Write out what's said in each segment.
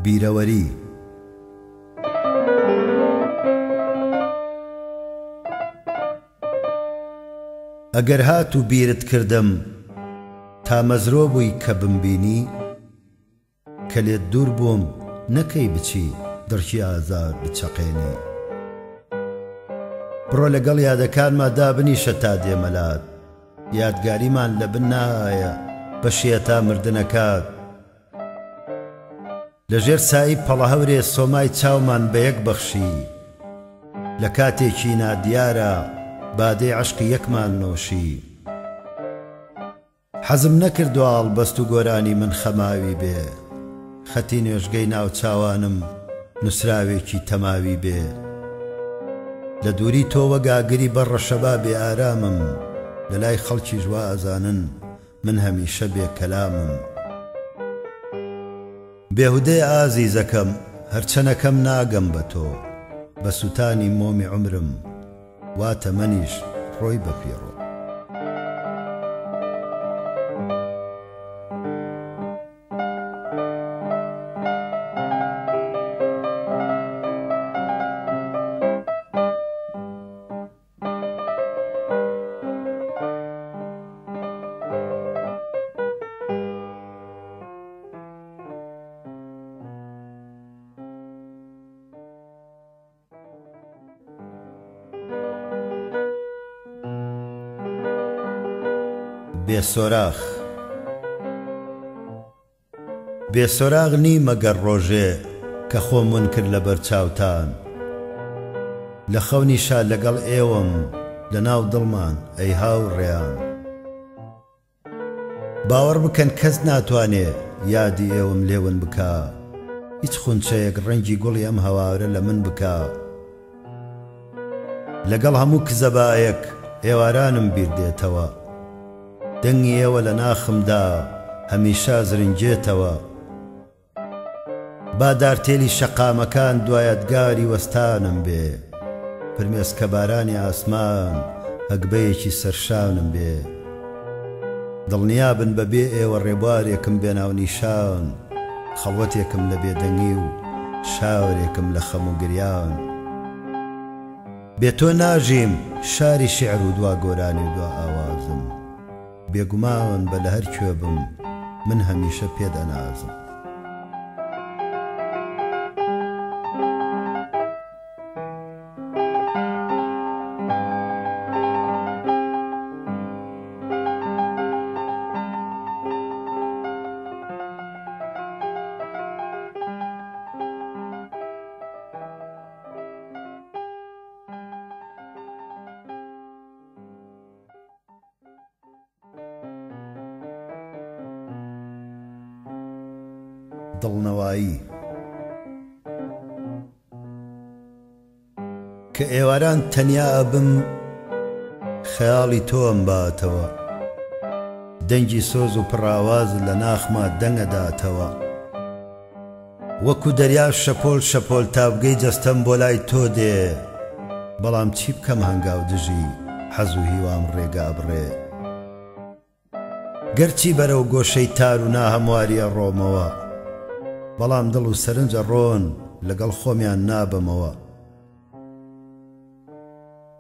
بیرەوەری ئەگەر هات و بیرت کردم تا مەزرۆ بووی کە بمبینی کە لێت دوور بووم نەکەی بچی دڕکی ئازار بچەقێنی بڕۆ لەگەڵ یادەکانما دابنیشە تا دێمەلات یادگاریمان لە بن نایە بەشیە تا مردنەکات لەژێر سایی پەڵە هەورێ سۆمای چاومان بە یەک بەخشی لە کاتێکی نادیارە بادەی عەشقی یەکمان نۆشی حەزم نەکردووە ئاڵبەست و گۆرانی من خەماوی بێ خەتی نوێژگەی ناو چاوانم نووسراوێکی تەماوی بێ لە دووری تۆ وەگاگری بەر ڕەشەبا بێ ئارامم لە لای خەڵکی ژوا ئەزانن من هەمیشە بێ کەلامم بێهودەی ئازیزەکەم هەرچەنەکەم ناگەم بە تۆ بە سوتانی مۆمی عومرم واتە منیش ڕۆی بەپیڕۆ بێسۆراخ بێسۆراغ نیمە گەر ڕۆژێ کە خۆمون کرد لە بەرچاوتان لە خەونیشا لەگەڵ ئێوەم لە ناو دڵمان ئەی هاوڕێیان باوەڕ بکەن کەس ناتوانێ یادی ئێوەم لێون بکا هیچ خونچەیەک ڕەنگی گوڵی ئەم هەوارە لە من بکا لەگەڵ هەموو کزەبایەک ئێوارانم بیر دێتەوە دەنگی ئێوە لە ناخمدا هەمیشە زرنجێتەوە با دارتێلی شەقامەکان دوایەتگاری وەستانم بێ فرمێسکە بارانی ئاسمان هەگبەیەکی سەرشانم بێ دڵنیابن بەبێ ئێوە ڕێبوارێکم بێناو نیشان خەڵوەتێکم لە بێدەنگی و شاورێکم لە خەم و گریان بێ تۆ ناژیم شاری شیعر و دوا گۆرانی و دوا ئاوازم بێگومان بە لە هەر کوێ بم من هەمیشە پێدەنازم دڵنەوایی کە ئێواران تەنیا ئەبم خەیاڵی تۆم باتەوە دەنگی سۆز و پڕاواز لە ناخما دەنگەداتەوە وەکو دەریا شەپۆل شەپۆل تابگەی جەستەم بۆ لای تۆ دێ بەڵام چی بکەم هەنگاو دژی حەز و هیوام ڕێگا بڕێ گەرچی بەرەو گۆشەی تار و ناهەمواریە ڕۆمەوە بەڵام دڵ و سەرنجە ڕۆن لەگەڵ خۆمیان نابەمەوە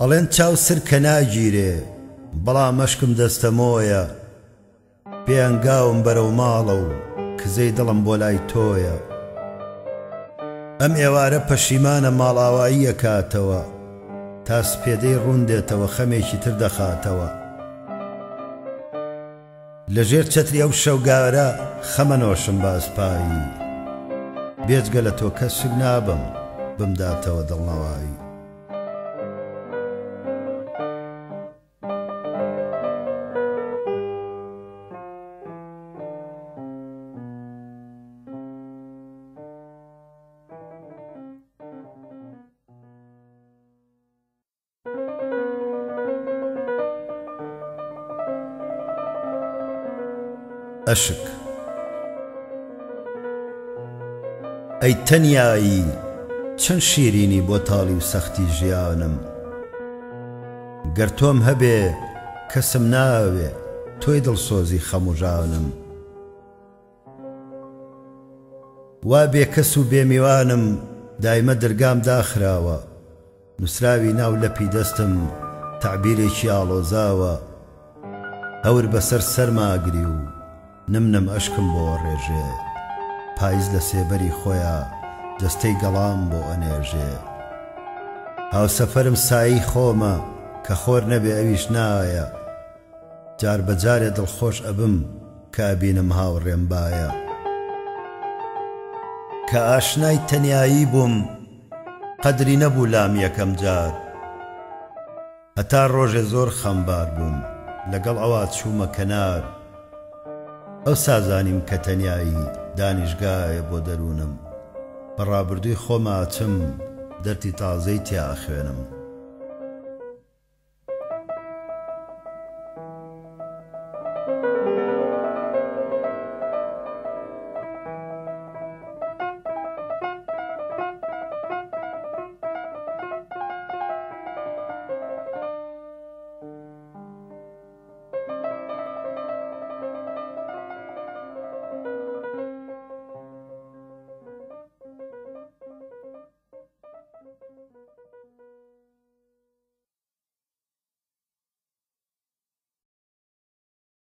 ئەڵێن چاو سر کە ناگیرێ بەڵام مەشکم دەستەمۆیە پێیانگاوم بەرەو ماڵە و کزەی دڵم بۆ لای تۆیە ئەم ئێوارە پەشیمانە ماڵاواییە کاتەوە تا سپێدەی ڕوون دێتەوە خەمێکی تر دەخاتەوە لەژێر چەتری ئەو شەوگارە خەمە نۆشم باسپایی بێجگە لە تۆ کەسک نابم بمداتەوە دڵنەوایی ئەشک ئەی تەنیایی چەند شیرینی بۆ تاڵی و سەختی ژیانم گەر تۆم هەبێ کەسم ناوێ تۆی دڵسۆزی خەم و ژانم وا بێکەس و بێمیوانم دایمە دەرگام داخراوە نووسراوی ناو لەپی دەستم تعبیرێکی ئاڵۆزاوە هەور بەسەر سەرماگری و نمنم ئەشکم بۆ ڕێژێ پاییز لە سێبەری خۆیان جەستەی گەڵام بۆ ئەنێژێ هاوسەفەرم سایی خۆمە کە خۆر نەبێ ئەویش نایە جار بەجارێ دڵخۆش ئەبم کە ئەبینم هاوڕێم بایە کە ئاشنای تەنیایی بووم قەدری نەبوو لام یەکەم جار هەتا ڕۆژێ زۆر خەمبار بووم لەگەڵ ئەوا چوومە کەنار ئەو سازانیم کە تەنیایی دانیشگایە بۆ دەروونم بەڕابردووی خۆماچم دەرتی تازەی تیا ئەخوێنم